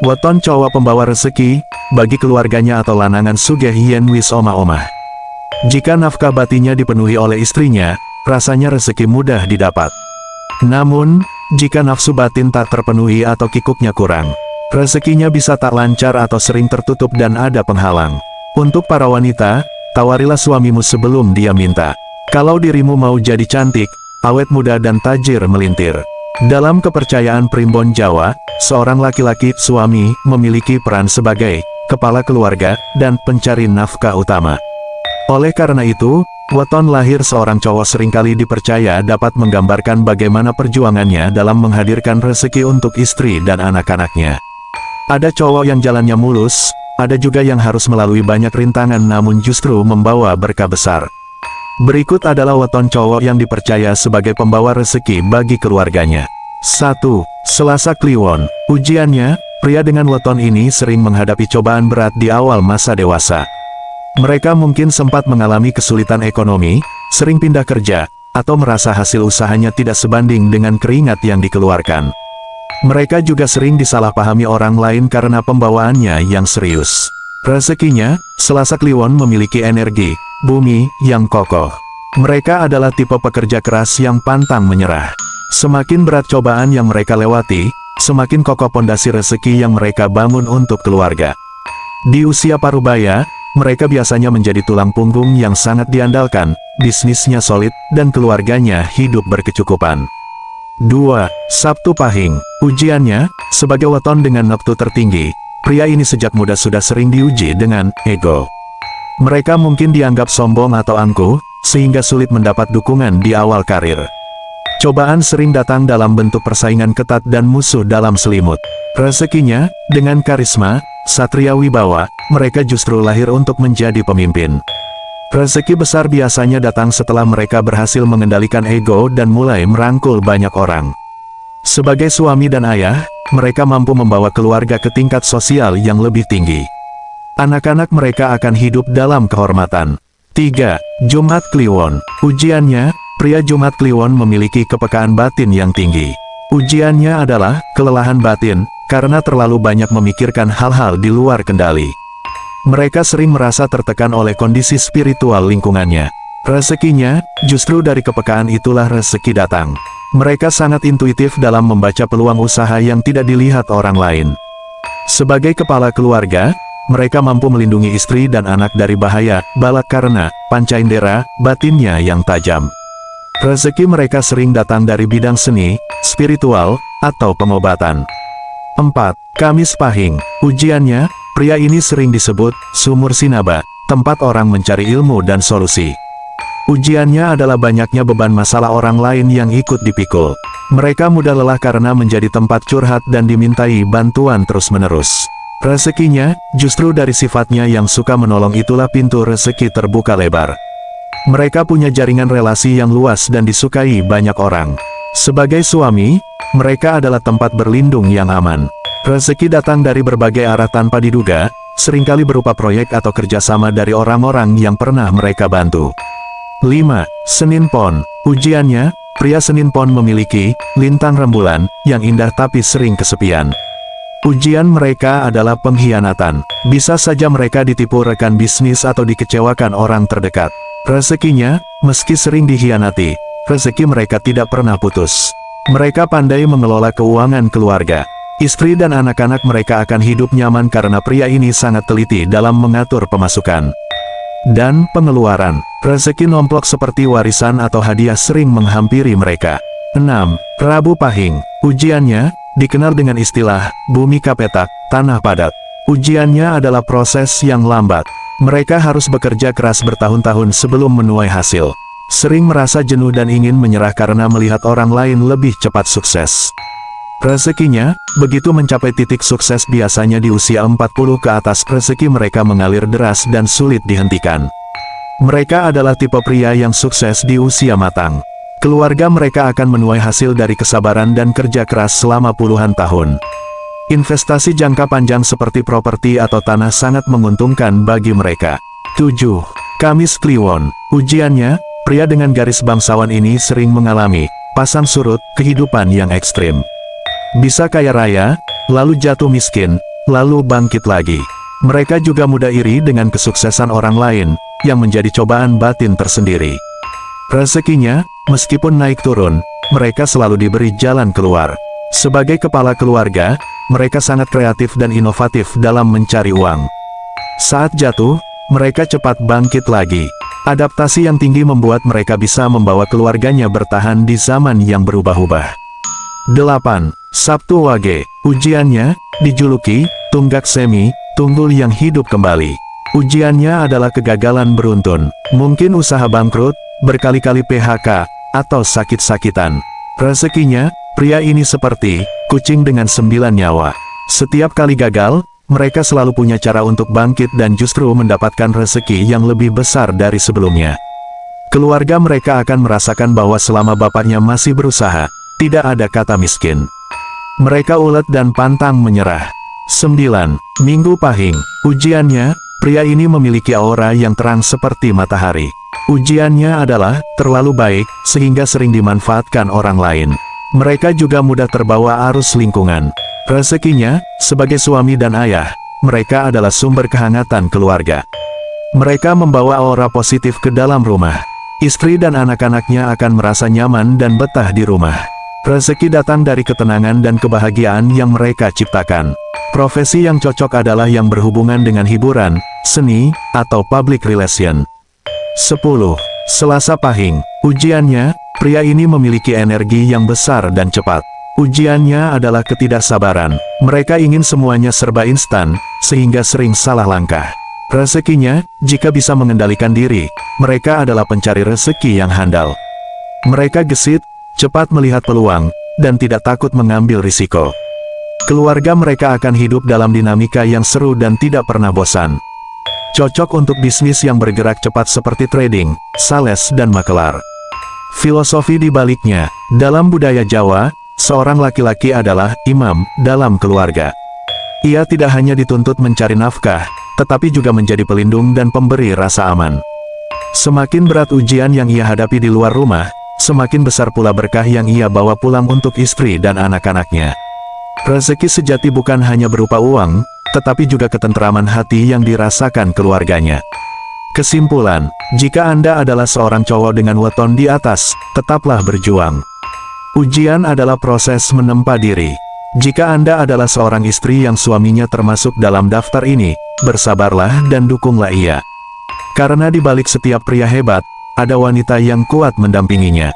weton cowok pembawa rezeki, bagi keluarganya atau lanangan sugih yen wis omah-omah. Jika nafkah batinnya dipenuhi oleh istrinya, rasanya rezeki mudah didapat. Namun, jika nafsu batin tak terpenuhi atau kikuknya kurang, rezekinya bisa tak lancar atau sering tertutup dan ada penghalang. Untuk para wanita, tawarilah suamimu sebelum dia minta. Kalau dirimu mau jadi cantik, awet muda dan tajir melintir. Dalam kepercayaan primbon Jawa, seorang laki-laki suami memiliki peran sebagai kepala keluarga dan pencari nafkah utama. Oleh karena itu, weton lahir seorang cowok seringkali dipercaya dapat menggambarkan bagaimana perjuangannya dalam menghadirkan rezeki untuk istri dan anak-anaknya. Ada cowok yang jalannya mulus, ada juga yang harus melalui banyak rintangan namun justru membawa berkah besar. Berikut adalah weton cowok yang dipercaya sebagai pembawa rezeki bagi keluarganya. 1. Selasa Kliwon. Ujiannya, pria dengan weton ini sering menghadapi cobaan berat di awal masa dewasa. Mereka mungkin sempat mengalami kesulitan ekonomi, sering pindah kerja, atau merasa hasil usahanya tidak sebanding dengan keringat yang dikeluarkan. Mereka juga sering disalahpahami orang lain karena pembawaannya yang serius. Rezekinya, Selasa Kliwon memiliki energi bumi yang kokoh. Mereka adalah tipe pekerja keras yang pantang menyerah. Semakin berat cobaan yang mereka lewati, semakin kokoh pondasi rezeki yang mereka bangun untuk keluarga. Di usia parubaya, mereka biasanya menjadi tulang punggung yang sangat diandalkan, bisnisnya solid, dan keluarganya hidup berkecukupan. 2. Sabtu Pahing. Ujiannya, sebagai weton dengan neptu tertinggi, pria ini sejak muda sudah sering diuji dengan ego. Mereka mungkin dianggap sombong atau angkuh, sehingga sulit mendapat dukungan di awal karir. Cobaan sering datang dalam bentuk persaingan ketat dan musuh dalam selimut. Rezekinya, dengan karisma, satria wibawa, mereka justru lahir untuk menjadi pemimpin. Rezeki besar biasanya datang setelah mereka berhasil mengendalikan ego dan mulai merangkul banyak orang. Sebagai suami dan ayah, mereka mampu membawa keluarga ke tingkat sosial yang lebih tinggi. Anak-anak mereka akan hidup dalam kehormatan. 3. Jumat Kliwon. Ujiannya, pria Jumat Kliwon memiliki kepekaan batin yang tinggi. Ujiannya adalah kelelahan batin, karena terlalu banyak memikirkan hal-hal di luar kendali. Mereka sering merasa tertekan oleh kondisi spiritual lingkungannya. Rezekinya, justru dari kepekaan itulah rezeki datang. Mereka sangat intuitif dalam membaca peluang usaha yang tidak dilihat orang lain. Sebagai kepala keluarga, mereka mampu melindungi istri dan anak dari bahaya, balak karena panca indera, batinnya yang tajam. Rezeki mereka sering datang dari bidang seni, spiritual, atau pengobatan. 4. Kamis Pahing. Ujiannya, pria ini sering disebut sumur sinaba, tempat orang mencari ilmu dan solusi. Ujiannya adalah banyaknya beban masalah orang lain yang ikut dipikul. Mereka mudah lelah karena menjadi tempat curhat dan dimintai bantuan terus-menerus. Rezekinya, justru dari sifatnya yang suka menolong itulah pintu rezeki terbuka lebar. Mereka punya jaringan relasi yang luas dan disukai banyak orang. Sebagai suami, mereka adalah tempat berlindung yang aman. Rezeki datang dari berbagai arah tanpa diduga, seringkali berupa proyek atau kerjasama dari orang-orang yang pernah mereka bantu. 5. Senin Pon. Ujiannya, pria Senin Pon memiliki lintang rembulan yang indah tapi sering kesepian. Ujian mereka adalah pengkhianatan. Bisa saja mereka ditipu rekan bisnis atau dikecewakan orang terdekat. Rezekinya, meski sering dikhianati, rezeki mereka tidak pernah putus. Mereka pandai mengelola keuangan keluarga. Istri dan anak-anak mereka akan hidup nyaman karena pria ini sangat teliti dalam mengatur pemasukan dan pengeluaran. Rezeki nomplok seperti warisan atau hadiah sering menghampiri mereka. 6. Rabu Pahing. Ujiannya, dikenal dengan istilah bumi kapetak, tanah padat. Ujiannya adalah proses yang lambat. Mereka harus bekerja keras bertahun-tahun sebelum menuai hasil. Sering merasa jenuh dan ingin menyerah karena melihat orang lain lebih cepat sukses. Rezekinya, begitu mencapai titik sukses biasanya di usia 40 ke atas, rezeki mereka mengalir deras dan sulit dihentikan. Mereka adalah tipe pria yang sukses di usia matang. Keluarga mereka akan menuai hasil dari kesabaran dan kerja keras selama puluhan tahun. Investasi jangka panjang seperti properti atau tanah sangat menguntungkan bagi mereka. 7. Kamis Kliwon. Ujiannya, pria dengan garis bangsawan ini sering mengalami pasang surut kehidupan yang ekstrim. Bisa kaya raya, lalu jatuh miskin, lalu bangkit lagi. Mereka juga mudah iri dengan kesuksesan orang lain, yang menjadi cobaan batin tersendiri. Rezekinya, meskipun naik turun, mereka selalu diberi jalan keluar. Sebagai kepala keluarga, mereka sangat kreatif dan inovatif dalam mencari uang. Saat jatuh, mereka cepat bangkit lagi. Adaptasi yang tinggi membuat mereka bisa membawa keluarganya bertahan di zaman yang berubah-ubah. 8. Sabtu Wage. Ujiannya, dijuluki, Tunggak Semi, Tunggul yang hidup kembali. Ujiannya adalah kegagalan beruntun, mungkin usaha bangkrut, berkali-kali PHK, atau sakit-sakitan. Rezekinya, pria ini seperti kucing dengan 9 nyawa. Setiap kali gagal, mereka selalu punya cara untuk bangkit dan justru mendapatkan rezeki yang lebih besar dari sebelumnya. Keluarga mereka akan merasakan bahwa selama bapaknya masih berusaha, tidak ada kata miskin. Mereka ulet dan pantang menyerah. 9. Minggu Pahing. Ujiannya, pria ini memiliki aura yang terang seperti matahari. Ujiannya adalah terlalu baik, sehingga sering dimanfaatkan orang lain. Mereka juga mudah terbawa arus lingkungan. Rezekinya, sebagai suami dan ayah, mereka adalah sumber kehangatan keluarga. Mereka membawa aura positif ke dalam rumah. Istri dan anak-anaknya akan merasa nyaman dan betah di rumah. Rezeki datang dari ketenangan dan kebahagiaan yang mereka ciptakan. Profesi yang cocok adalah yang berhubungan dengan hiburan, seni, atau public relation. 10. Selasa Pahing. Ujiannya, pria ini memiliki energi yang besar dan cepat. Ujiannya adalah ketidaksabaran. Mereka ingin semuanya serba instan, sehingga sering salah langkah. Rezekinya, jika bisa mengendalikan diri, mereka adalah pencari rezeki yang handal. Mereka gesit, cepat melihat peluang, dan tidak takut mengambil risiko. Keluarga mereka akan hidup dalam dinamika yang seru dan tidak pernah bosan. Cocok untuk bisnis yang bergerak cepat seperti trading, sales dan makelar. Filosofi di baliknya, dalam budaya Jawa, seorang laki-laki adalah imam dalam keluarga. Ia tidak hanya dituntut mencari nafkah, tetapi juga menjadi pelindung dan pemberi rasa aman. Semakin berat ujian yang ia hadapi di luar rumah, semakin besar pula berkah yang ia bawa pulang untuk istri dan anak-anaknya. Rezeki sejati bukan hanya berupa uang, tetapi juga ketentraman hati yang dirasakan keluarganya. Kesimpulan, jika Anda adalah seorang cowok dengan weton di atas, tetaplah berjuang. Ujian adalah proses menempa diri. Jika Anda adalah seorang istri yang suaminya termasuk dalam daftar ini, bersabarlah dan dukunglah ia. Karena di balik setiap pria hebat, ada wanita yang kuat mendampinginya.